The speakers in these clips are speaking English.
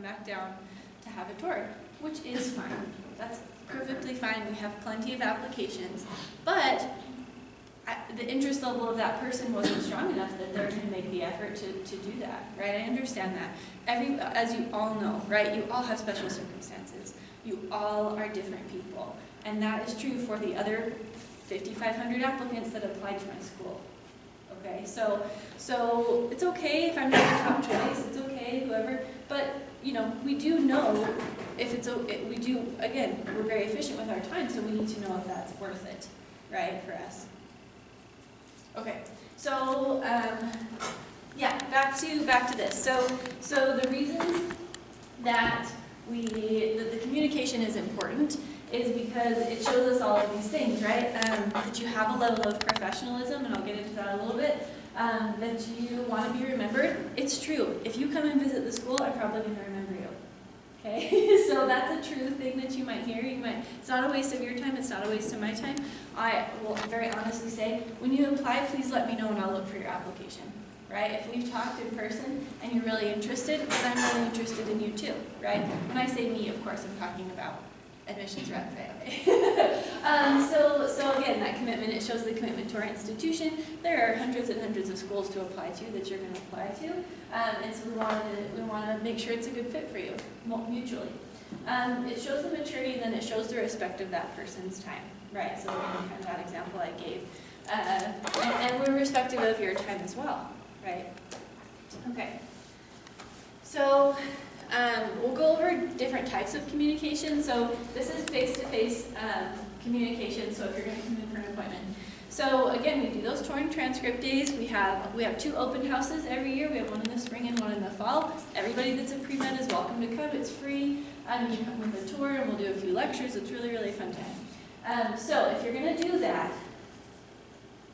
back down to have a tour, which is fine. That's perfectly fine. We have plenty of applications, but the interest level of that person wasn't strong enough that they're going to make the effort to do that, right? I understand that. As you all know, right, you all have special circumstances. You all are different people. And that is true for the other 5,500 applicants that applied to my school. Okay, so it's okay if I'm not the top choice, it's okay, whoever, but you know, we do know if it's, we do, again, we're very efficient with our time, so we need to know if that's worth it, right, for us. Okay, so yeah, back to this. So the reasons that the communication is important is because it shows us all of these things, right? That you have a level of professionalism, and I'll get into that a little bit, that you want to be remembered. It's true. If you come and visit the school, I'm probably going to remember you. Okay? So that's a true thing that you might hear. It's not a waste of your time. It's not a waste of my time. I will very honestly say, when you apply, please let me know and I'll look for your application. Right? If we've talked in person and you're really interested, then I'm really interested in you too. Right? When I say me, of course, I'm talking about admissions rep. So again, that commitment, it shows the commitment to our institution. There are hundreds and hundreds of schools to apply to that you're going to apply to, and so we want to make sure it's a good fit for you mutually. It shows the maturity, and then it shows the respect of that person's time, right? So kind of that example I gave, and we're respectful of your time as well, right? Okay. So. We'll go over different types of communication. So this is face-to-face communication, so if you're going to come in for an appointment. So again, we do those touring transcript days. We have 2 open houses every year. We have one in the spring and one in the fall. Everybody that's a pre-med is welcome to come. It's free. You can come with a tour, and we'll do a few lectures. It's really, really fun time. So if you're going to do that,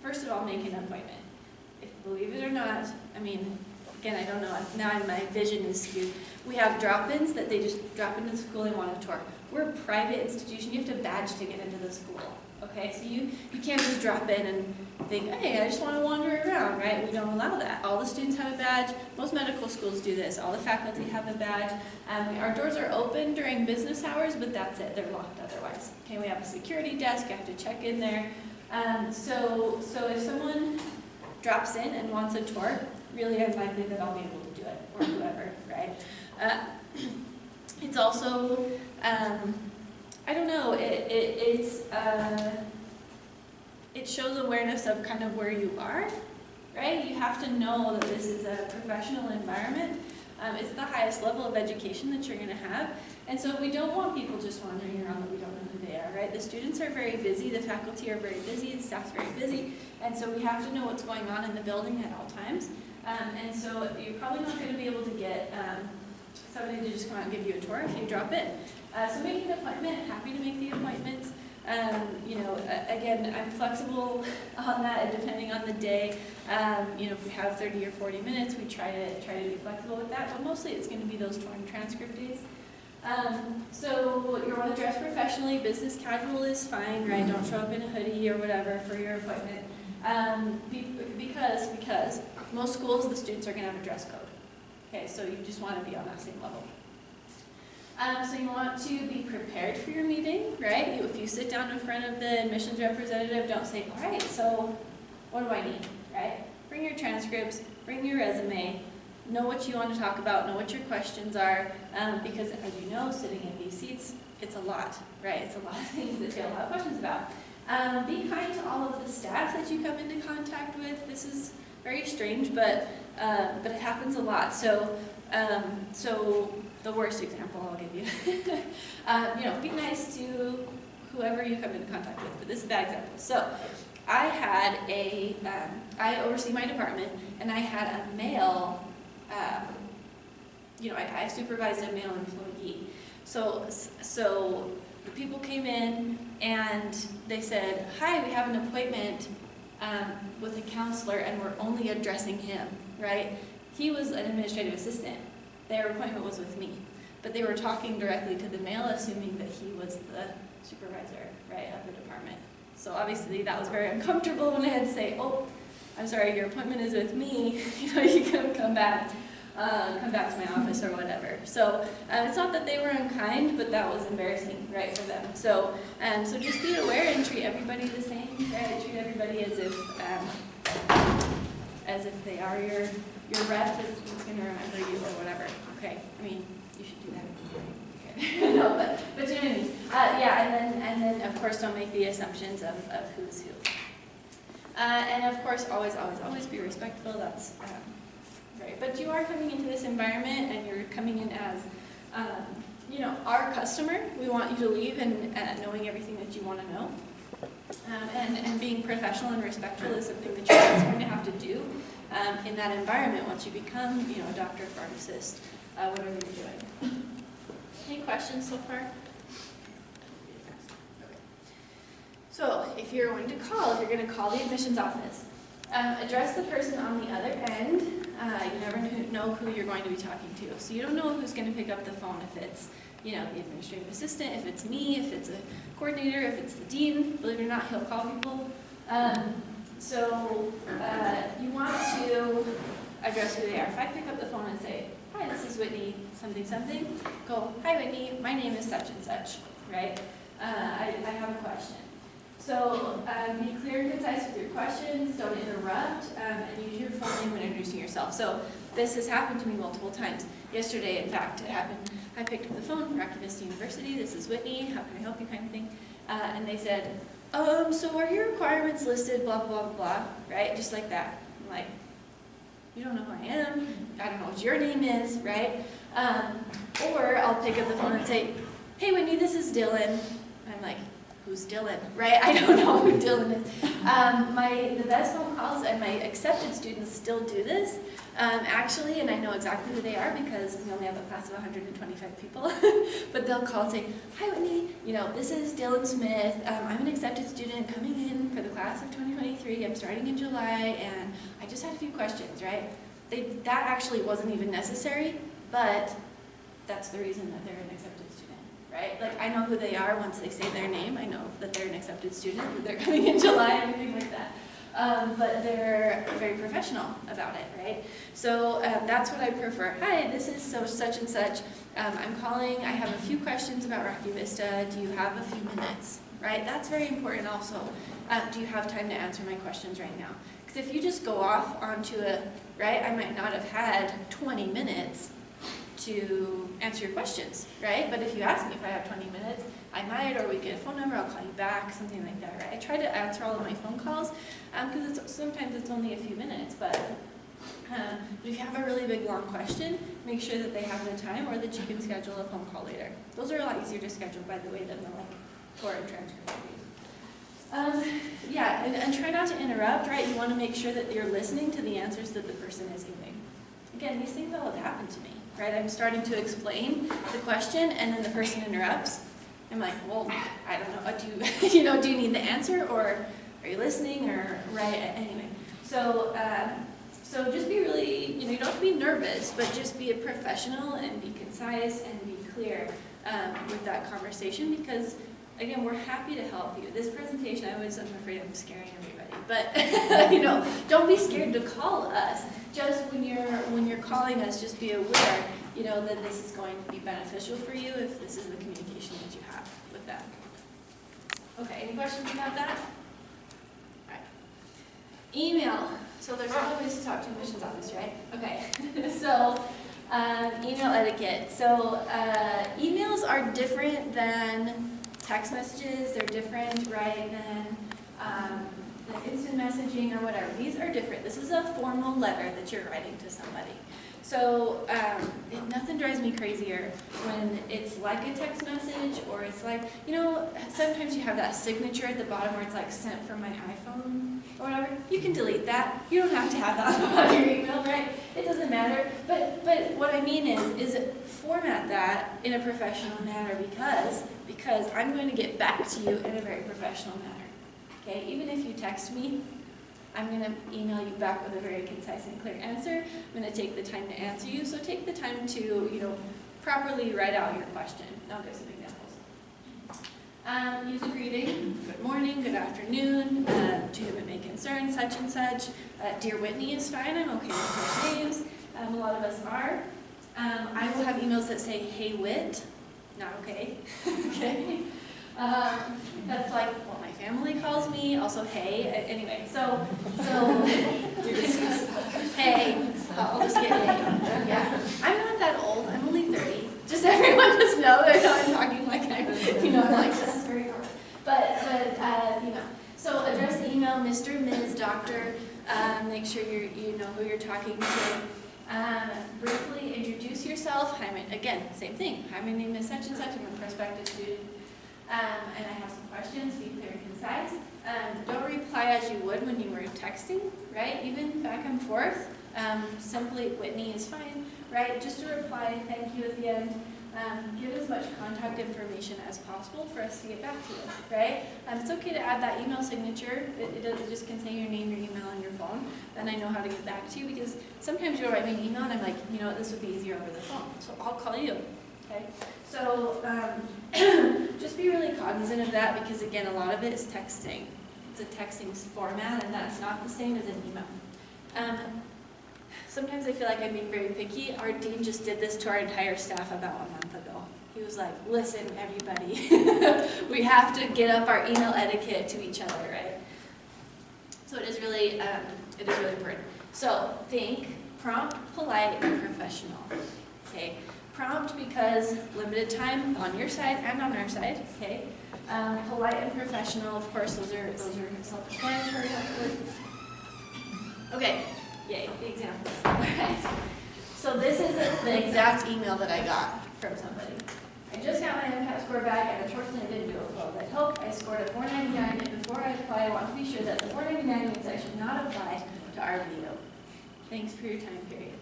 first of all, make an appointment. Believe it or not, I mean, again, I don't know, now my vision is skewed. We have drop-ins that they just drop into the school, they want a tour. We're a private institution, you have to badge to get into the school, okay? So you can't just drop in and think, hey, I just want to wander around, right? We don't allow that. All the students have a badge. Most medical schools do this. All the faculty have a badge. Our doors are open during business hours, but that's it. They're locked otherwise. Okay, we have a security desk, you have to check in there. So if someone drops in and wants a tour, really unlikely that I'll be able to do it, or whoever, right? It's also, I don't know, it shows awareness of kind of where you are, right? You have to know that this is a professional environment. It's the highest level of education that you're going to have. And so we don't want people just wandering around that we don't know who they are, right? The students are very busy, the faculty are very busy, the staff's very busy, and so we have to know what's going on in the building at all times. And so you're probably not going to be able to get somebody to just come out and give you a tour if you drop in. So make an appointment, happy to make the appointments. You know, again, I'm flexible on that depending on the day. You know, if we have 30 or 40 minutes, we try to be flexible with that, but mostly it's going to be those touring transcript days. So you want to dress professionally, business casual is fine, right? Don't show up in a hoodie or whatever for your appointment. Because most schools, the students are going to have a dress code. Okay, so you just want to be on that same level. So you want to be prepared for your meeting, right? If you sit down in front of the admissions representative, don't say, all right, so what do I need, right? Bring your transcripts, bring your resume, know what you want to talk about, know what your questions are, because as you know, sitting in these seats, it's a lot, right? It's a lot of things that you'll have questions about. Be kind to all of the staff that you come into contact with. This is very strange, but it happens a lot. So the worst example I'll give you. You know, be nice to whoever you come into contact with, but this is a bad example. So I had I oversee my department, and I had a male, you know, I supervised a male employee. So the people came in and they said, hi, we have an appointment with a counselor and we're only addressing him, right? He was an administrative assistant. Their appointment was with me. But they were talking directly to the male, assuming that he was the supervisor, right, of the department. So obviously that was very uncomfortable when I had to say, oh, I'm sorry, your appointment is with me. You know, you can come back. come back to my office or whatever. So it's not that they were unkind, but that was embarrassing, right, for them. So so just be aware and treat everybody the same, right? Treat everybody as if they are your rep that's going to remember you or whatever. Okay, I mean, you should do that. Okay. No, but you know what I mean. Yeah, and then of course don't make the assumptions of who's who. And of course, always be respectful. That's right. But you are coming into this environment, and you're coming in as, you know, our customer. We want you to leave and knowing everything that you want to know. And being professional and respectful is something that you're always going to have to do in that environment once you become, you know, a doctor, pharmacist, whatever you're doing. Any questions so far? So if you're going to call the admissions office, address the person on the other end. You never know who you're going to be talking to. So you don't know who's going to pick up the phone, if it's, you know, the administrative assistant, if it's me, if it's a coordinator, if it's the dean. Believe it or not, he'll call people. So you want to address who they are. If I pick up the phone and say, "Hi, this is Whitney, something, something," go, "Hi Whitney, my name is such and such," right? I have a question. So be clear and concise with your questions, don't interrupt, and use your full name when introducing yourself. So this has happened to me multiple times. Yesterday, in fact, it happened. I picked up the phone, Rocky Vista University, this is Whitney, how can I help you, kind of thing. And they said, so are your requirements listed, blah, blah, blah, blah, right? Just like that. I'm like, you don't know who I am, I don't know what your name is, right? Or I'll pick up the phone and say, "Hey Whitney, this is Dylan." I'm like, who's Dylan, right? I don't know who Dylan is. The best phone calls, and my accepted students still do this, actually, and I know exactly who they are because we only have a class of 125 people, but they'll call and say, "Hi Whitney, you know, this is Dylan Smith. I'm an accepted student coming in for the class of 2023. I'm starting in July, and I just had a few questions," right? That actually wasn't even necessary, but that's the reason that they're an accepted student. Right? Like, I know who they are once they say their name. I know that they're an accepted student, that they're coming in July, everything like that. But they're very professional about it, right? So that's what I prefer. "Hi, this is such and such. I'm calling. I have a few questions about Rocky Vista. Do you have a few minutes?" Right? That's very important also. Do you have time to answer my questions right now? Because if you just go off onto right, I might not have had 20 minutes to answer your questions, right? But if you ask me if I have 20 minutes, I might, or we get a phone number, I'll call you back, something like that, right? I try to answer all of my phone calls because sometimes it's only a few minutes, but if you have a really big, long question, make sure that they have the time or that you can schedule a phone call later. Those are a lot easier to schedule, by the way, than the for a transcript. Yeah, and try not to interrupt, right? You want to make sure that you're listening to the answers that the person is giving. Again, these things all have happened to me. Right, I'm starting to explain the question, and then the person interrupts. I'm like, well, I don't know. Do you need the answer, or are you listening, or right? Anyway, so just be really, you don't have to be nervous, but just be a professional and be concise and be clear with that conversation. Because again, we're happy to help you. This presentation, I'm afraid I'm scaring everybody, but don't be scared to call us. Just when you're calling us, just be aware, that this is going to be beneficial for you if this is the communication that you have with them. Okay, any questions about that? All right. Email. So there's other ways to talk to admissions office, right? Okay. So email etiquette. So emails are different than text messages. They're different, right, than instant messaging or whatever. These are different. This is a formal letter that you're writing to somebody. So nothing drives me crazier when it's like a text message, or it's like, sometimes you have that signature at the bottom where it's like sent from my iPhone or whatever. You can delete that. You don't have to have that on the bottom of your email, right? It doesn't matter. But what I mean is format that in a professional manner because I'm going to get back to you in a very professional manner. Okay, even if you text me, I'm going to email you back with a very concise and clear answer. I'm going to take the time to answer you, so take the time to, properly write out your question. I'll give some examples. Use a greeting. Good morning, good afternoon, to whom it may concern, such and such. Dear Whitney is fine, I'm okay with first names. A lot of us are. I will have emails that say, hey wit, not okay, okay? That's like what my family calls me, also hey, anyway, so hey, I'll just get hey, yeah. I'm not that old, I'm only 30, just everyone just know that I'm talking like I'm, you know, I'm like, this is very hard. But you know, so address the email, Mr., Ms., Doctor, make sure you know who you're talking to. Briefly introduce yourself. Again, same thing. Hi, my name is such and such. I'm a prospective student. And I have some questions. Be clear and concise. Don't reply as you would when you were texting, right? Even back and forth. Simply, Whitney is fine, right? Just a reply, thank you at the end. Give as much contact information as possible for us to get back to you, right? It's okay to add that email signature. It doesn't just contain your name, your email, and your phone. Then I know how to get back to you, because sometimes you'll write me an email and I'm like, you know what, this would be easier over the phone, so I'll call you, okay? So just be really cognizant of that, because again, a lot of it is texting. It's a texting format, and that's not the same as an email. Sometimes I feel like I'm being very picky. Our dean just did this to our entire staff about a month ago. He was like, listen, everybody, we have to get up our email etiquette to each other, right? So it is really important. So think prompt, polite, and professional, okay? Prompt because limited time on your side and on our side, okay? Polite and professional, of course, those are self-explanatory. Okay. Yay, the examples. Alright. So this is the exact email that I got from somebody. I just got my MCAT score back, and unfortunately I didn't do it well as I hoped. I scored a 499, and before I apply, I want to be sure that the 499 means I should not apply to RVU. Thanks for your time period.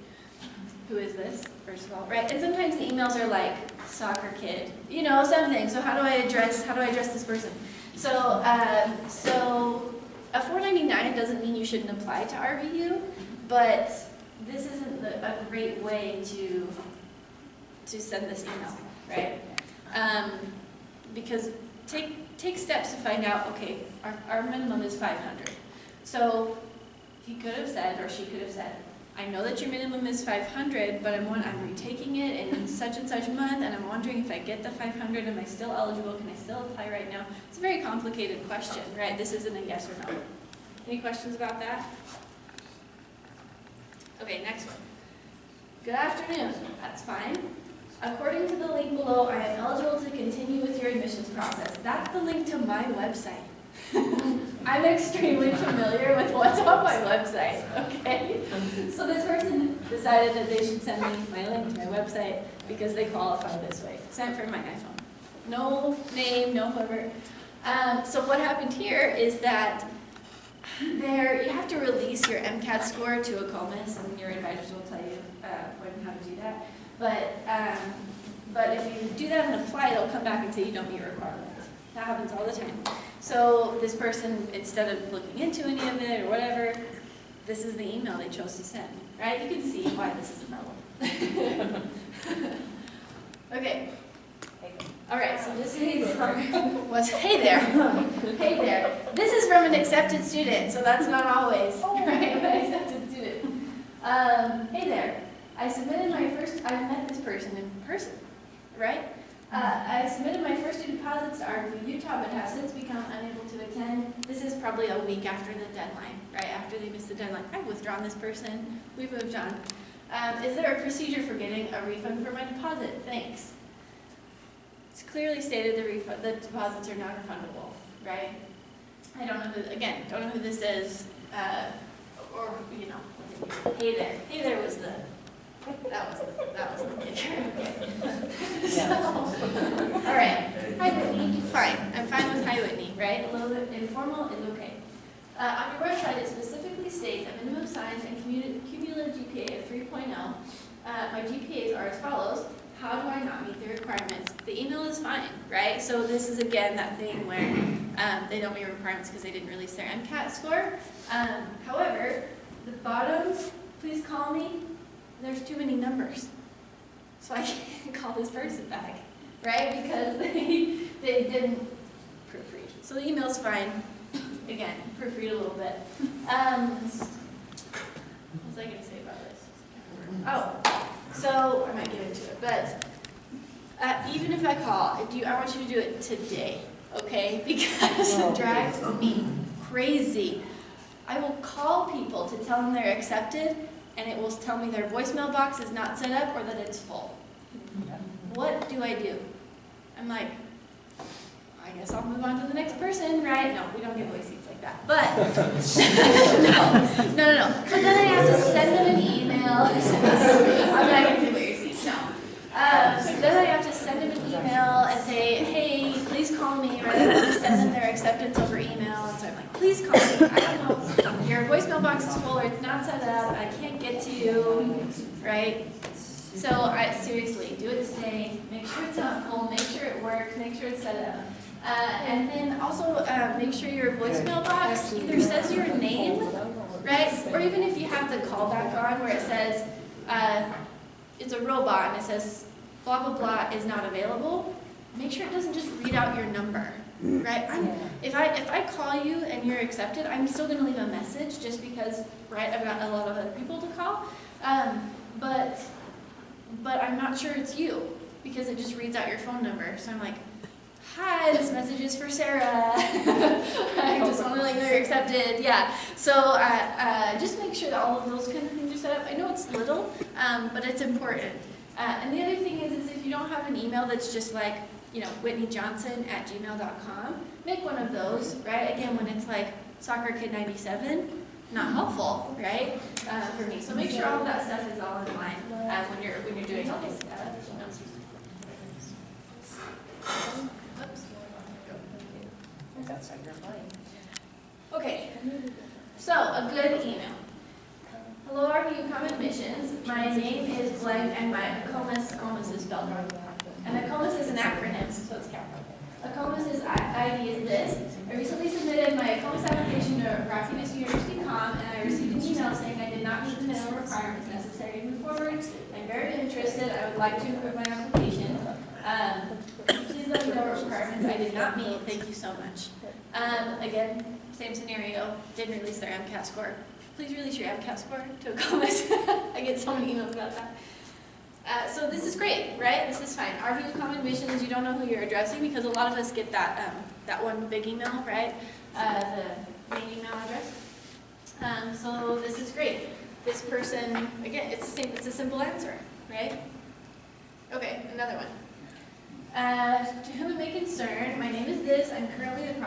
Who is this, first of all? Right, and sometimes the emails are like, soccer kid, you know, something. So how do I address this person? So, a 499 doesn't mean you shouldn't apply to RVU. But this isn't a great way to send this email, right? Because take steps to find out, okay, our minimum is 500. So he could have said, or she could have said, I know that your minimum is 500, but I'm retaking it in such and such month, and I'm wondering if I get the 500, am I still eligible? Can I still apply right now? It's a very complicated question, right? This isn't a yes or no. Any questions about that? Okay, next one. Good afternoon. That's fine. According to the link below, I am eligible to continue with your admissions process. That's the link to my website. I'm extremely familiar with what's on my website, okay? So this person decided that they should send me my link to my website because they qualify this way. Sent from my iPhone. No name, no whoever. So what happened here is that you have to release your MCAT score to a COMIS, and your advisors will tell you when and how to do that. But if you do that and apply, it'll come back and say you don't meet requirements. That happens all the time. So this person, instead of looking into any of it or whatever, this is the email they chose to send, right? You can see why this is a problem. Okay. All right, so this is hey there. Hey there. This is from an accepted student, so that's not always, right, an accepted student. Hey there. I met this person in person, right? I submitted my first due deposits to RVU Utah, but have since become unable to attend. This is probably a week after the deadline, right? After they missed the deadline. I've withdrawn this person. We've moved on. Is there a procedure for getting a refund for my deposit? Thanks. It's clearly stated the deposits are not refundable, right? I don't know who this is, or you know, hey there. Hey there was the kicker. So, all right. Hi Whitney. Fine. I'm fine with hi Whitney, right? A little bit informal is okay. On your website, it specifically states a minimum science and cumulative GPA of 3.0. My GPAs are as follows. How do I not meet the requirements? The email is fine, right? So this is, again, that thing where they don't meet requirements because they didn't release their MCAT score. However, the bottom, please call me, there's too many numbers. So I can't call this person back, right? Because they didn't proofread. So the email's fine. Again, proofread a little bit. What was I going to say about this? Oh, so I might get into it, but even if I call, I want you to do it today, okay? Because it drives me crazy. I will call people to tell them they're accepted, and it will tell me their voicemail box is not set up or that it's full. What do I do? I'm like, I guess I'll move on to the next person, right? No, we don't give away seats like that. But, no. But then I have to send them an email. I'm not going to give away your seats, no. So then I have to send them an email and say, hey, please call me, rather than just send them their acceptance over email. And so I'm like, please call me. I don't know, your voicemail box is full or it's not set up. I can't get to you, right? So seriously, do it today. Make sure it's not full. Make sure it works. Make sure it's set up. And then also make sure your voicemail box either says your name, right? Or even if you have the callback on where it says, it's a robot and it says blah, blah, blah is not available, make sure it doesn't just read out your number, right? If I call you and you're accepted, I'm still going to leave a message just because, right, I've got a lot of other people to call. But I'm not sure it's you because it just reads out your phone number. So I'm like, hi, this message is for Sarah. I just want to let you know you're accepted. Yeah. So just make sure that all of those kind of things are set up. I know it's little, but it's important. And the other thing is if you don't have an email that's just like, whitneyjohnson@gmail.com, make one of those, right? Again, when it's like soccerkid97, not helpful, right? For me. So make sure all of that stuff is all in line when you're doing all these Okay, so a good email. Hello, RVU Common Missions. My name is blank and my ACOMAS is spelled wrong. And ACOMAS is an acronym, so it's capital. ACOMAS' ID is this. I recently submitted my ACOMAS application to Rocky Mesa University Com, and I received an email saying I did not meet the minimum requirements necessary to move forward. I'm very interested. I would like to improve my application. Please let me know what requirements I did not meet. Thank you so much. Again, same scenario. Didn't release their MCAT score. Please release your MCAT score to ACOMAS. I get so many emails about that. So this is great, right? This is fine. RVU Common Missions, you don't know who you're addressing because a lot of us get that that one big email, right? The main email address. So this is great. This person, again, it's the same. It's a simple answer, right? Okay, another one. To whom it may concern, my name is this. I'm currently in the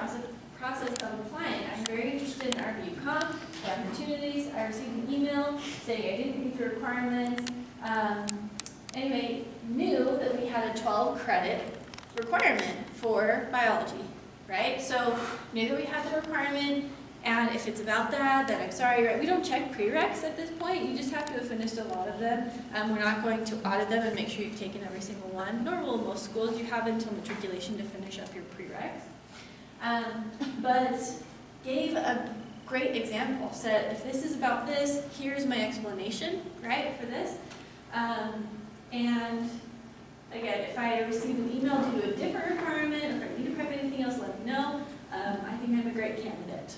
process of applying. I'm very interested in RVU Com, the opportunities. I received an email saying I didn't meet the requirements. Anyway, knew that we had a 12 credit requirement for biology, right? So knew that we had the requirement, and if it's about that, then I'm sorry, right? We don't check prereqs at this point. You just have to have finished a lot of them. We're not going to audit them and make sure you've taken every single one, nor will most schools. You have until matriculation to finish up your prereqs. But gave a great example. Said, if this is about this, here's my explanation, right, for this. And again, if I receive an email due to a different requirement, or if I need to prep anything else, let me know. I think I'm a great candidate,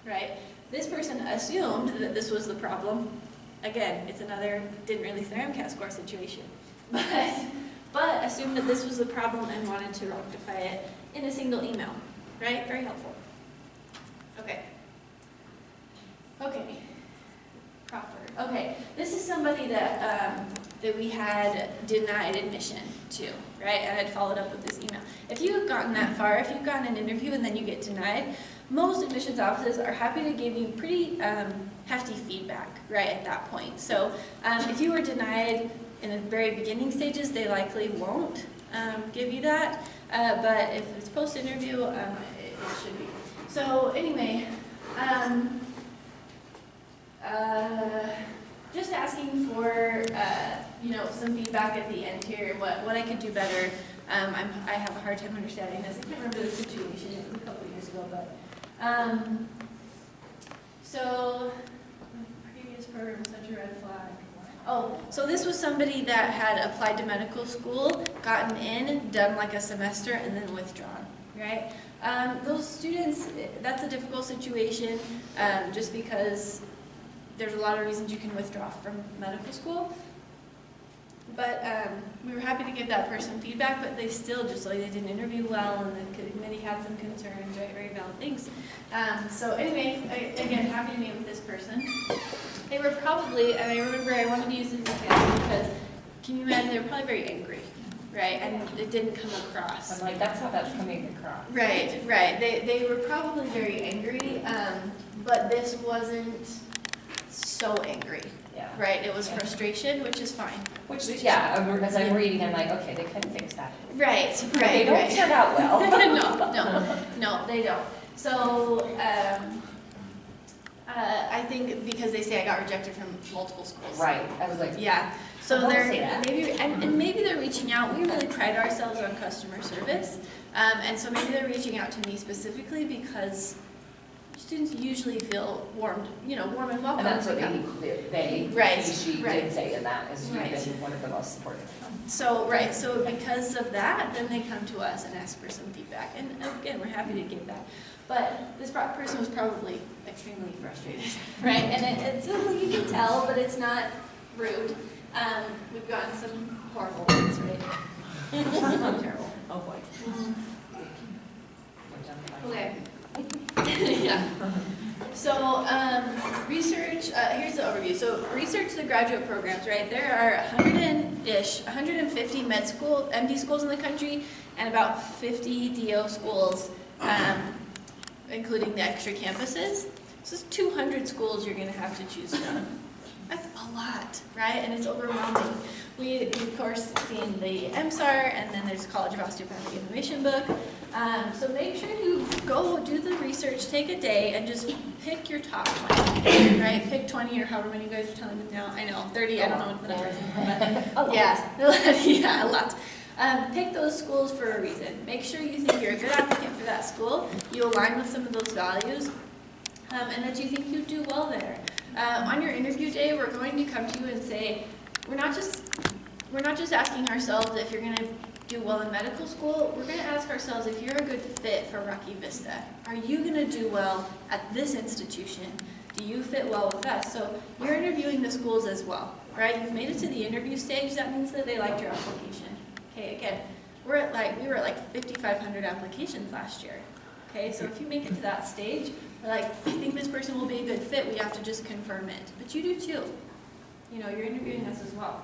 right? This person assumed that this was the problem. Again, it's another didn't release their MCAT score situation. But assumed that this was the problem and wanted to rectify it in a single email, right? Very helpful. Okay. Okay. Proper. Okay, this is somebody that that we had denied admission to, right? And I'd followed up with this email. If you have gotten that far, if you've gotten an interview and then you get denied, most admissions offices are happy to give you pretty hefty feedback, right, at that point. So if you were denied in the very beginning stages, they likely won't give you that. But if it's post-interview, it should be. So anyway, just asking for some feedback at the end here, what I could do better. I have a hard time understanding this. I can't remember the situation. It was a couple of years ago, but so previous program such a red flag. Oh, so this was somebody that had applied to medical school, gotten in, done like a semester, and then withdrawn, right? Those students, that's a difficult situation, just because there's a lot of reasons you can withdraw from medical school. But we were happy to give that person feedback, but they still just like they didn't interview well, and the committee had some concerns, right? Very valid things. So anyway, again, happy to meet with this person. They were probably, and I remember I wanted to use this example because, can you imagine, they were probably very angry, right? And it didn't come across. I'm like, that's how that's coming across. Right, right. They were probably very angry, but this wasn't so angry. Yeah. Right, it was frustration, which is fine. Which as I'm reading, I'm like, okay, they couldn't fix that. Right, right, They don't start out well. No, they don't. So, I think because they say I got rejected from multiple schools. Right, I was like, yeah. So don't they're say that. maybe and maybe they're reaching out. We really pride ourselves on customer service, and so maybe they're reaching out to me specifically because students usually feel warm and welcome. and that's what Right, she right. did say in that, is you've Right. been one of the most supportive. So, right, so because of that, then they come to us and ask for some feedback. And again, we're happy to give that. But this person was probably extremely frustrated, right? And it's you can tell, but it's not rude. We've gotten some horrible ones, right? Terrible. Oh boy. Okay. Yeah. So, research, here's the overview. So, research the graduate programs, right? There are 150 med school, MD schools in the country, and about 50 DO schools, including the extra campuses. So, it's 200 schools you're going to have to choose from. That's a lot, right? And it's overwhelming. We, of course, seen the MSAR, and then there's College of Osteopathic Information book. So make sure you go do the research, take a day, and just pick your top 20, right? Pick 20 or however many you guys are telling me now. I know, 30, I don't know what the number is anymore, but yeah, a lot. Pick those schools for a reason. Make sure you think you're a good applicant for that school, you align with some of those values, and that you think you do well there. On your interview day, we're going to come to you and say, we're not just asking ourselves if you're going to do well in medical school. We're going to ask ourselves if you're a good fit for Rocky Vista. Are you going to do well at this institution? Do you fit well with us? So you're interviewing the schools as well, right? You've made it to the interview stage. That means that they liked your application. Okay, again, we were at like 5,500 applications last year. Okay, so if you make it to that stage, we're like, I think this person will be a good fit. We have to just confirm it. But you do too. You know, you're interviewing us as well.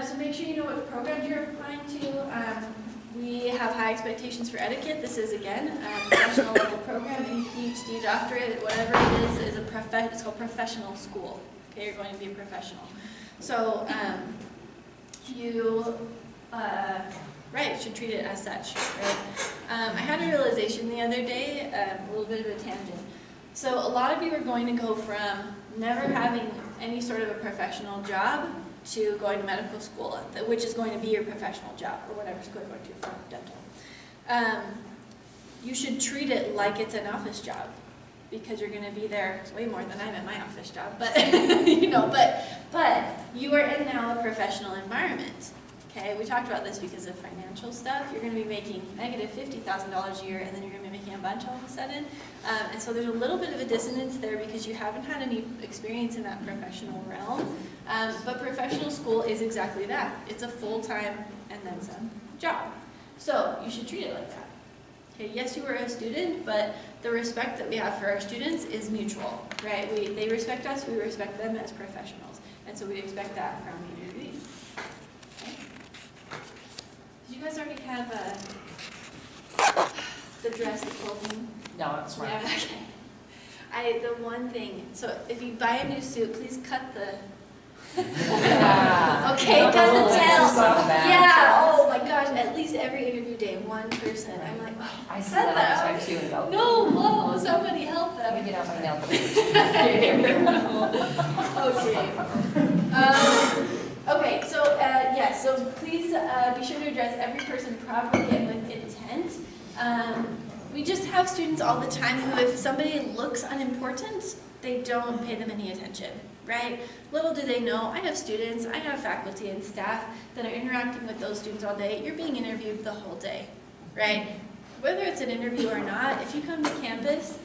So make sure you know what programs you're applying to. We have high expectations for etiquette. This is, again, a professional level program, any PhD, doctorate, whatever it is it's called professional school. Okay, you're going to be a professional. So should treat it as such, right? I had a realization the other day, a little bit of a tangent. So a lot of you are going to go from never having any sort of a professional job to going to medical school, which is going to be your professional job, or whatever school you're going to for dental. You should treat it like it's an office job, because you're going to be there way more than I'm at my office job. But but you are in now a professional environment. Okay, we talked about this because of financial stuff. You're going to be making negative $50,000 a year, and then you're going to be making a bunch all of a sudden. And so there's a little bit of a dissonance there because you haven't had any experience in that professional realm. But professional school is exactly that. It's a full-time and then some job. So you should treat it like that. Okay, yes, you are a student, but the respect that we have for our students is mutual, right? They respect us, we respect them as professionals. And so we expect that from the interviewees. You guys already have the dress, the clothing? No, that's right. Yeah, okay. The one thing, so if you buy a new suit, please cut the... Yeah. Okay, cut the tails. Yeah, oh my gosh, at least every interview day, one person. I'm like, wow. I said that all the time too. And go, no, whoa, somebody help them. Let me get out my nail Okay. Okay, so yes, so please be sure to address every person properly and with intent. We just have students all the time who, if somebody looks unimportant, they don't pay them any attention, right? Little do they know, I have students, I have faculty and staff that are interacting with those students all day. You're being interviewed the whole day, right? Whether it's an interview or not, if you come to campus,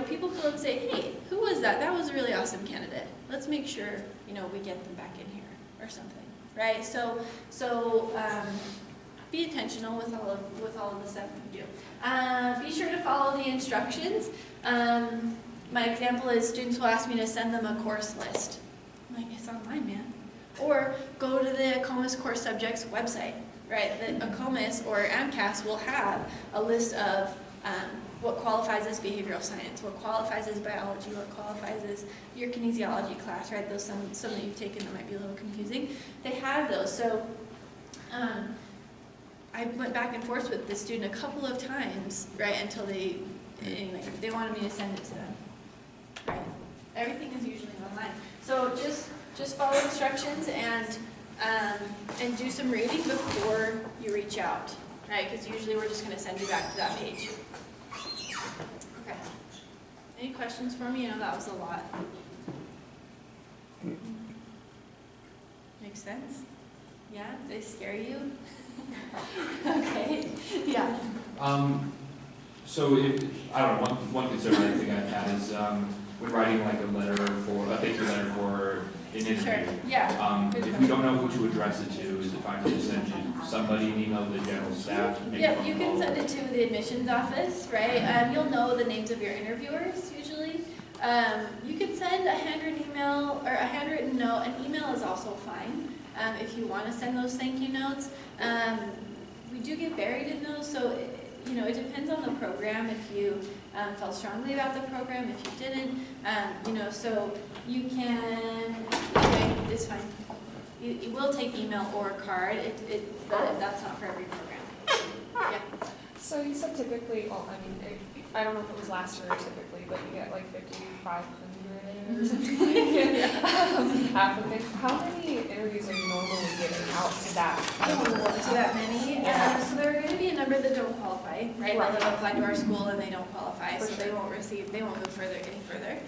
people go and say, hey, who was that? That was a really awesome candidate. Let's make sure, we get them back in here or something, right? So be intentional with all of the stuff you do. Be sure to follow the instructions. My example is students will ask me to send them a course list. I'm like, it's online, man. Or go to the ACOMAS course subjects website, right? The ACOMAS or AMCAS will have a list of what qualifies as behavioral science, what qualifies as biology, what qualifies as your kinesiology class, right? Those some that you've taken that might be a little confusing. They have those. So I went back and forth with the student a couple of times, right, until they wanted me to send it to them, right? Everything is usually online. So just follow instructions and do some reading before you reach out, right? Because usually we're just going to send you back to that page. Okay. Any questions for me? I know that was a lot. Makes sense? Yeah? Did I scare you? Okay. Yeah. So I don't know, one concern I think I've had is when writing like a thank you letter for an interview. Sure. Yeah. If we don't know who to address it to, is it fine to just send somebody an email to the general staff? Yeah, you can send it to the admissions office, right? You'll know the names of your interviewers usually. You can send a handwritten email or a handwritten note. An email is also fine if you want to send those thank you notes. We do get buried in those, so it depends on the program. If you felt strongly about the program, if you didn't, so you can. Anyway, it's fine. It will take email or card. But that's not for every program. Yeah. So you said typically, I don't know if it was last year or typically, but you get like 5,500 or something applicants. How many interviews are you normally getting out to that? To that many. Yeah. So there are going to be a number that don't qualify, right? They'll apply to our school and they don't qualify, so they won't move any further.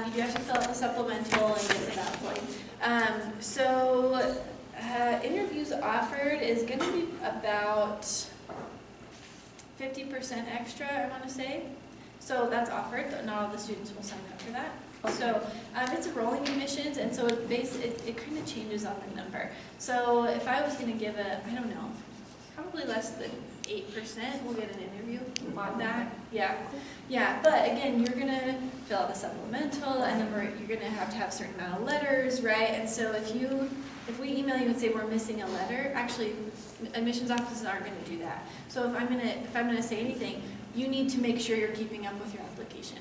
You do have to fill out the supplemental and get to that point. So interviews offered is going to be about 50% extra, I want to say. So that's offered, but not all the students will sign up for that. So it's a rolling admissions, and so it kind of changes on the number. So if I was going to give I don't know, probably less than 8% will get an interview on that. Yeah. Yeah, but again, you're going to fill out the supplemental, and then you're going to have a certain amount of letters, right? And so if we email you and say we're missing a letter, actually, admissions offices aren't going to do that. So if I'm going to say anything, you need to make sure you're keeping up with your application.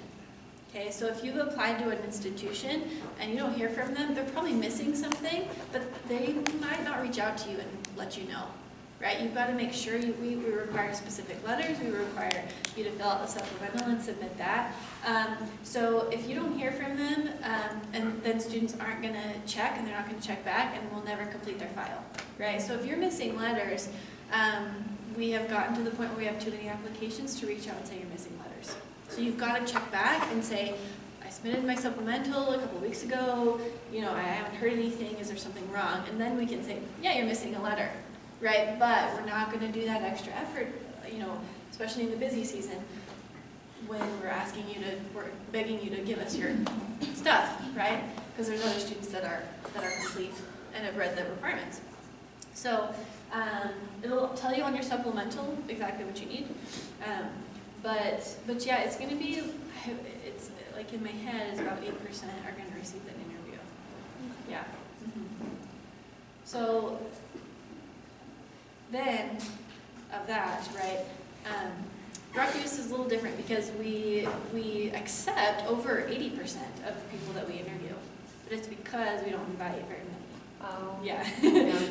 Okay, so if you've applied to an institution and you don't hear from them, they're probably missing something, but they might not reach out to you and let you know, right? You've got to make sure we require specific letters, we require you to fill out the supplemental and submit that. So if you don't hear from them, and then students aren't going to check and they're not going to check back and will never complete their file, right? So if you're missing letters, we have gotten to the point where we have too many applications to reach out and say you're missing letters. So you've got to check back and say, I submitted my supplemental a couple weeks ago, I haven't heard anything, is there something wrong? And then we can say, yeah, you're missing a letter, right? But we're not going to do that extra effort, especially in the busy season, when we're begging you to give us your stuff, right? Because there's other students that are complete and have read the requirements. So it'll tell you on your supplemental exactly what you need. But yeah, it's going to be, it's like in my head, it's about 8% are going to receive an interview. Yeah. Mm-hmm. So then of that, right, RHS is a little different because we accept over 80% of the people that we interview, but it's because we don't invite very many. Oh. Yeah.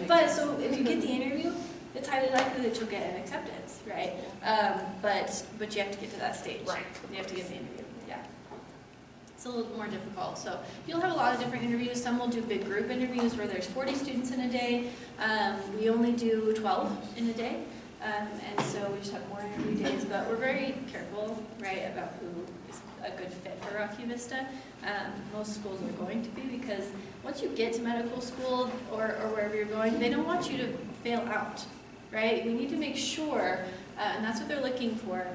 But so if you get the interview, it's highly likely that you'll get an acceptance, right? But you have to get to that stage. Right. You have to get the interview. Yeah. It's a little more difficult. So you'll have a lot of different interviews. Some will do big group interviews where there's 40 students in a day. We only do 12 in a day. And so we just have more interview days. But we're very careful, right, about who is a good fit for Rocky Vista. Most schools are going to be, because once you get to medical school or wherever you're going, they don't want you to fail out, right? We need to make sure, and that's what they're looking for.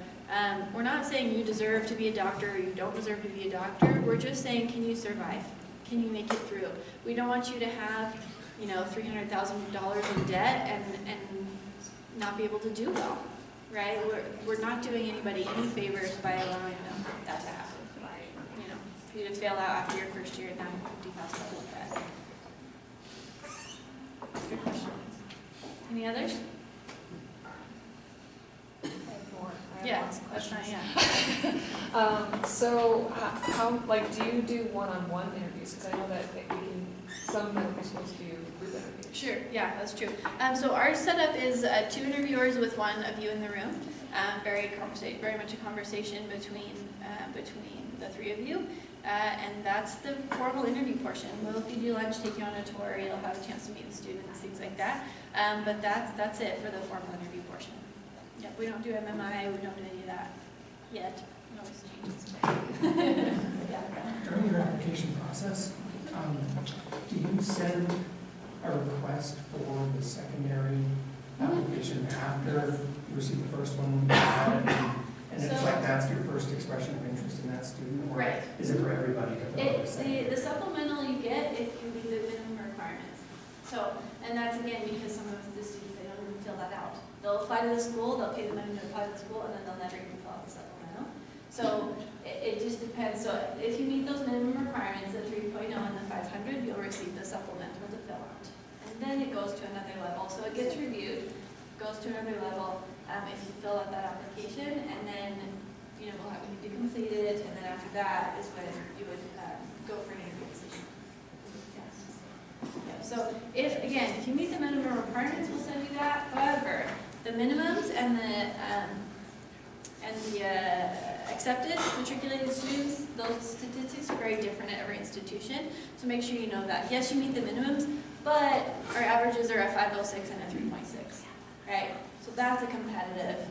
We're not saying you deserve to be a doctor or you don't deserve to be a doctor. We're just saying, can you survive? Can you make it through? We don't want you to have, you know, $300,000 in debt and not be able to do well, right? We're not doing anybody any favors by allowing them that to happen. You know, for you to fail out after your first year and now you have $50,000 in debt. Good question. Any others? Yeah, that's not, yeah. So how, like, do you do one-on-one interviews? Because I know that some medical schools do group interviews. Sure, yeah, that's true. So our setup is 2 interviewers with 1 of you in the room. Very much a conversation between the 3 of you. And that's the formal interview portion. We'll feed you lunch, take you on a tour, you'll have a chance to meet the students, things like that. But that's it for the formal interview portion. Yep, we don't do MMI, we don't do any of that yet. It always changes. Yeah. During your application process, do you send a request for the secondary application after you receive the first one? And it's like that's your first expression of interest in that student? Or Right. is it for everybody to fill out? The supplemental you get if you meet the minimum requirements. So, and that's again because some of the students, they don't even fill that out. They'll apply to the school, they'll pay the money to apply to the school, and then they'll never even fill out the supplemental. So it just depends. So if you meet those minimum requirements, the 3.0 and the 500, you'll receive the supplemental to fill out. And then it goes to another level. So it gets reviewed, goes to another level if you fill out that application, and then you know we need to complete it, and then after that is when you would go for an interview decision. Yeah. So if you meet the minimum requirements, we'll send you that. However, the minimums and the accepted matriculated students, those statistics are very different at every institution. So make sure you know that. Yes, you meet the minimums, but our averages are a 506 and a 3.6, right? So that's a competitive.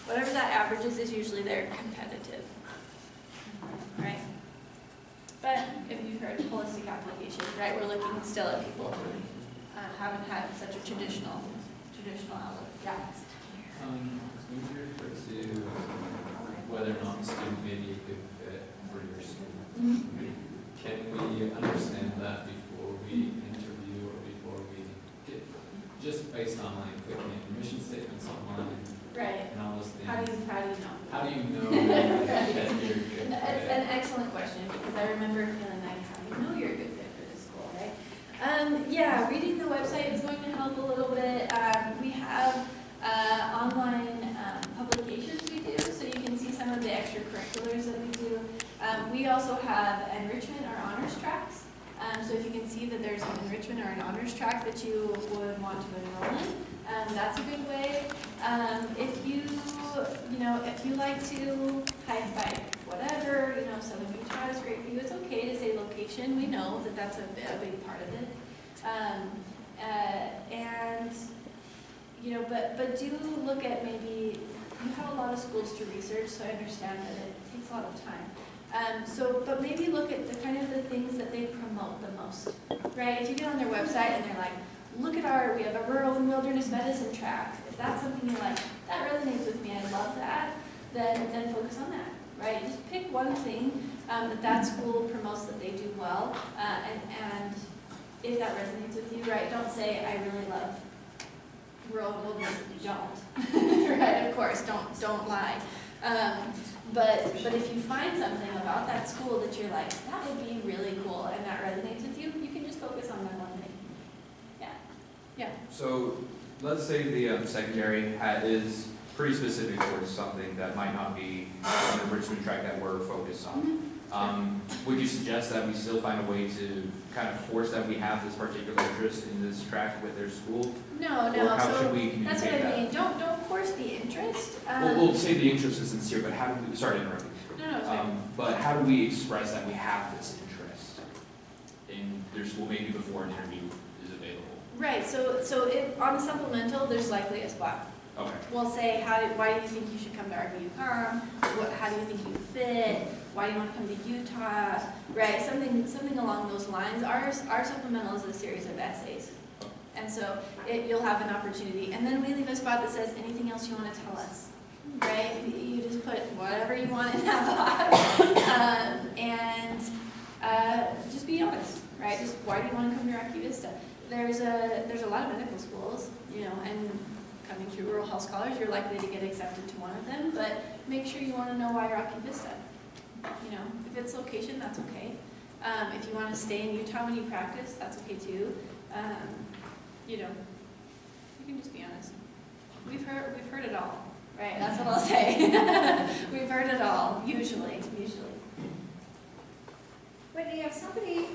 Whatever that average is usually they're competitive, right? But if you've heard holistic application, right, we're looking still at people who haven't had such a traditional outlook. Yeah. When you refer to whether or not a student may be a good fit for your school, can we understand that before we interview or before we get, just based on like clicking at mission statements online, Right. and all those things? How do you know? How do you know that you're a good fit? That's an excellent question because I remember feeling like, how do you know you're a good fit for this school, right? Yeah, reading the website is going to help a little bit. We have online publications we do, so you can see some of the extracurriculars that we do. We also have enrichment or honors tracks. So if you can see that there's an enrichment or an honors track that you would want to enroll in, that's a good way. If you like to hike, bike, whatever, Southern Utah is great for you. It's okay to say location. We know that that's a big part of it. But do look at maybe, you have a lot of schools to research, so I understand that it takes a lot of time. But maybe look at the kind of the things that they promote the most, right? If you get on their website and they're like, look at we have a rural and wilderness medicine track. If that's something you're like, that resonates with me, I love that, then focus on that, right? Just pick one thing that school promotes that they do well, and if that resonates with you, right? Don't say, I really love rural and wilderness if you don't, right? Of course, don't lie. But if you find something about that school that you're like, that would be really cool, and that resonates with you, you can just focus on that one thing. Yeah. So let's say the secondary is pretty specific towards something that might not be on the enrichment track that we're focused on. Would you suggest that we still find a way to kind of force that we have this particular interest in this track with their school? No. Or how So should we communicate that's what I that? mean. Don't force the interest. We'll say the interest is sincere, but how do we, sorry to interrupt you. No, sorry. But how do we express that we have this interest in their school, maybe before an interview is available? Right. So if on the supplemental, there's likely a spot. Okay. We'll say, why do you think you should come to RBU-COM? How do you think you fit? Why do you want to come to Utah? Right, something along those lines. Our supplemental is a series of essays. And so you'll have an opportunity. And then we leave a spot that says anything else you want to tell us, right? You just put whatever you want in that box. Just be honest, right? Just why do you want to come to Rocky Vista? There's a lot of medical schools, you know, and coming through Rural Health Scholars, you're likely to get accepted to one of them, but make sure you want to know why Rocky Vista. You know, if it's location, that's okay. If you want to stay in Utah when you practice, that's okay too. You know, you can just be honest. We've heard it all, right? That's what I'll say. We've heard it all, usually. Whitney, if somebody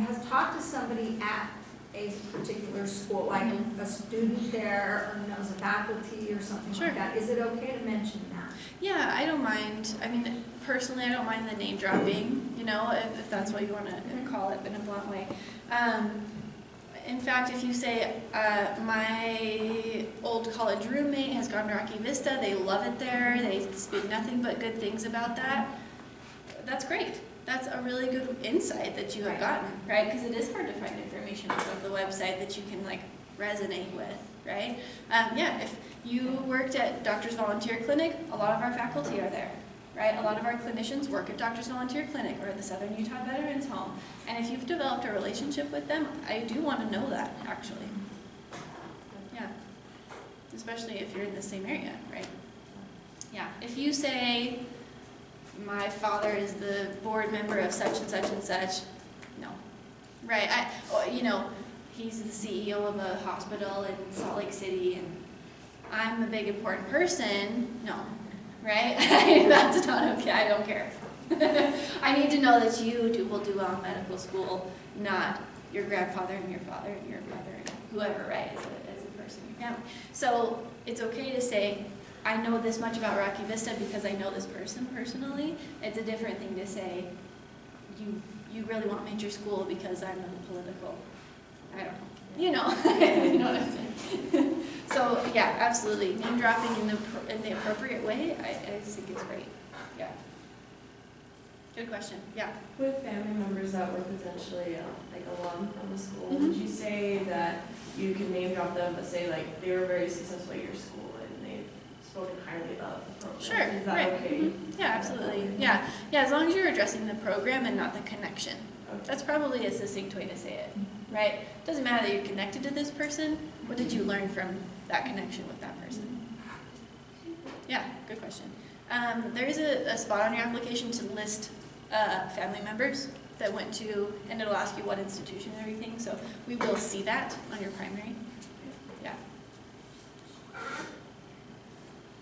has talked to somebody at a particular school, like a student there, or knows a faculty or something Sure. like that, is it okay to mention that? Yeah, I don't mind. I mean, personally, I don't mind the name dropping, you know, if that's what you want to call it in a blunt way. In fact, if you say, my old college roommate has gone to Rocky Vista, they love it there, they speak nothing but good things about that, that's great. That's a really good insight that you have gotten, right? Because it is hard to find information off of the website that you can like resonate with, right? Yeah, if you worked at Doctor's Volunteer Clinic, a lot of our faculty are there, right? A lot of our clinicians work at Doctor's Volunteer Clinic or at the Southern Utah Veterans Home. And if you've developed a relationship with them, I do want to know that, actually. Yeah, especially if you're in the same area, right? Yeah, if you say, my father is the board member of such and such and such, no. Right, you know, he's the CEO of a hospital in Salt Lake City and I'm a big important person, no. Right? That's not okay, I don't care. I need to know that you will do well in medical school, not your grandfather and your father and your brother and whoever, right, as a person in your family. So it's okay to say, I know this much about Rocky Vista because I know this person personally. It's a different thing to say, you really want me at your school because I'm political. I don't know. You know, you know what I'm saying. So yeah, absolutely. Name dropping in the appropriate way, I think it's great. Yeah. Good question. Yeah. With family members that were potentially like alum from the school, Mhm. would you say that you can name drop them, but say like they were very successful at your school and they've spoken highly about the program? Sure. Is that Right. okay? Mhm. Yeah, absolutely. Yeah. Yeah, as long as you're addressing the program and not the connection. Okay. That's probably a succinct way to say it, right? Doesn't matter that you're connected to this person. What did you learn from that connection with that person? Yeah, good question. There is a spot on your application to list family members that went to, and it'll ask you what institution and everything, so we will see that on your primary. Yeah.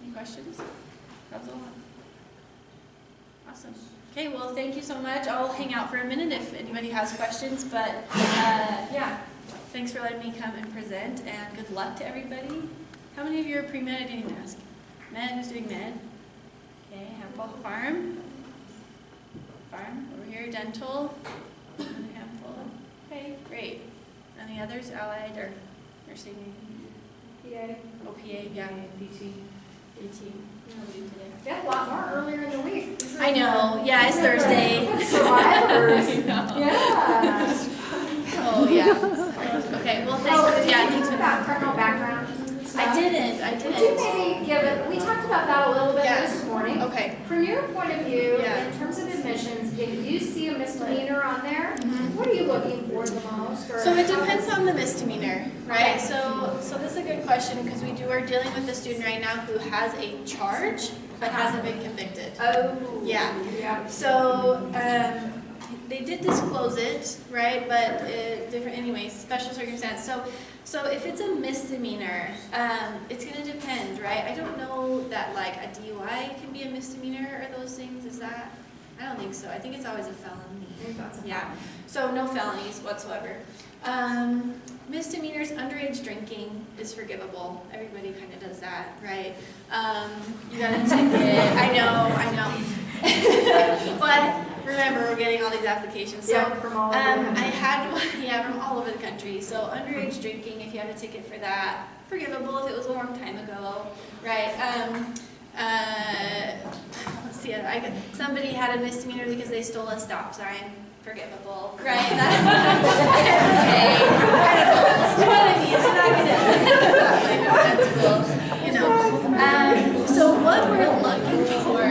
Any questions? That was a lot. Awesome. Okay, well, thank you so much. I'll hang out for a minute if anybody has questions, but yeah, thanks for letting me come and present, and good luck to everybody. How many of you are pre-med? I didn't even ask. Med, who's doing med? Okay, handful. Farm? Farm, over here, dental, and a handful. Okay, great. Any others, allied or nursing? PA. Oh, PA, yeah. PT. PT. What do we do today? Yeah, a lot more earlier in the week. This is I know, yeah, it's these are the Thursday. Survivors. I know. Yeah. Oh, yeah. Okay, well, thanks, yeah, thanks for about criminal background. I didn't. Would you maybe give it, we talked about that a little bit Yeah. this morning. Okay. From your point of view, Yeah. in terms of admissions, if you see a misdemeanor on there, what are you looking for the most? Or So it how- depends on the misdemeanor, right? Okay. So this is a good question because we are dealing with a student right now who has a charge but hasn't been convicted. Oh. Yeah. Yeah. So they did disclose it, right? But different, anyways, special circumstance. So if it's a misdemeanor, it's gonna depend, right? I don't know that like a DUI can be a misdemeanor or those things. Is that? I don't think so. I think it's always a felony. I think that's a Yeah. problem. So no felonies whatsoever. Misdemeanors, underage drinking is forgivable. Everybody kind of does that, right? You got a ticket. I know. But remember, we're getting all these applications. So Yeah, from all over the I country. had one, yeah, from all over the country. So underage drinking, if you have a ticket for that, forgivable if it was a long time ago, right? Let's see, somebody had a misdemeanor because they stole a stop sign. forgivable, right? That's okay. You know what I mean? It's not gonna, you know. So what we're looking for.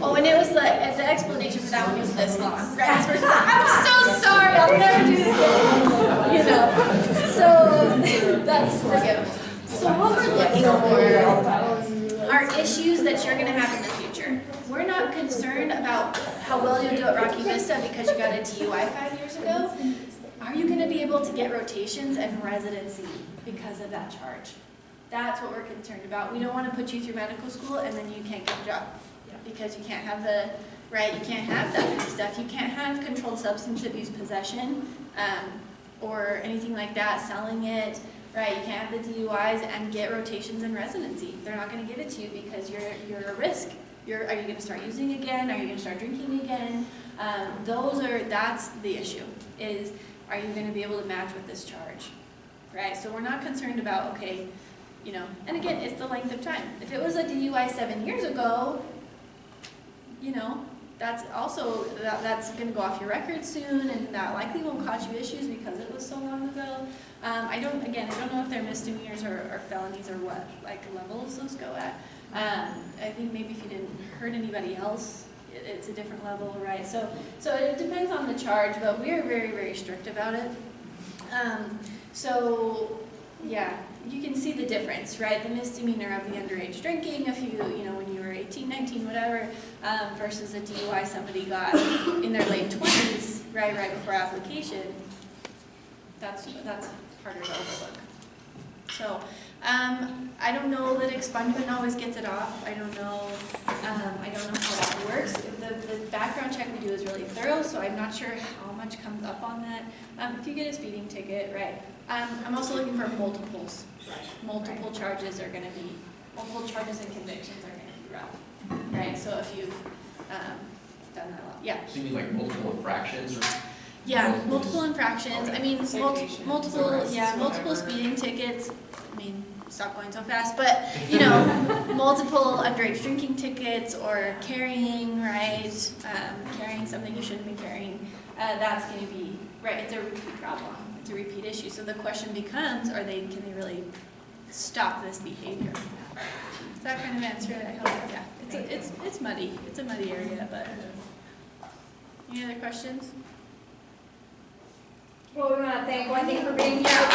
Oh, and it was the explanation for that one was this long, right? So we're just like, I'm so sorry, I'll never do it again. You know. So that's forgivable. So what we're looking for are issues that you're gonna have in the future. We're not concerned about how well you do at Rocky Vista because you got a DUI 5 years ago. Are you going to be able to get rotations and residency because of that charge? That's what we're concerned about. We don't want to put you through medical school and then you can't get a job because you can't have the, right, you can't have that kind of stuff. You can't have controlled substance abuse possession or anything like that, selling it, right? You can't have the DUIs and get rotations and residency. They're not going to give it to you because you're a risk. Are you going to start using again? Are you going to start drinking again? That's the issue, is are you going to be able to match with this charge, right? So we're not concerned about, okay, you know, and again, it's the length of time. If it was a DUI 7 years ago, you know, that's also, that's going to go off your record soon, and that likely won't cause you issues because it was so long ago. I don't know if they're misdemeanors or felonies or what, like, levels those go at. I think maybe if you didn't hurt anybody else, it's a different level, right? So it depends on the charge, but we're very, very strict about it. So yeah, you can see the difference, right? The misdemeanor of the underage drinking, if you know, when you were 18, 19, whatever, versus a DUI somebody got in their late 20s, right before application. That's harder to overlook. So. I don't know that expungement always gets it off. I don't know how that works. The background check we do is really thorough, so I'm not sure how much comes up on that. If you get a speeding ticket, right. I'm also looking for multiples. Multiple charges and convictions are going to be rough, right? So if you've done that a lot, yeah. So you mean like multiple infractions or? Yeah, multiple infractions. Okay. I mean, multiple speeding tickets. I mean, stop going so fast, but you know, multiple underage drinking tickets or carrying, right? Carrying something you shouldn't be carrying. That's going to be right. It's a repeat problem. It's a repeat issue. So the question becomes: can they really stop this behavior? Does that kind of answer it? I hope. Yeah. It's muddy. It's a muddy area, but any other questions? Well, we want to thank Wendy for being here.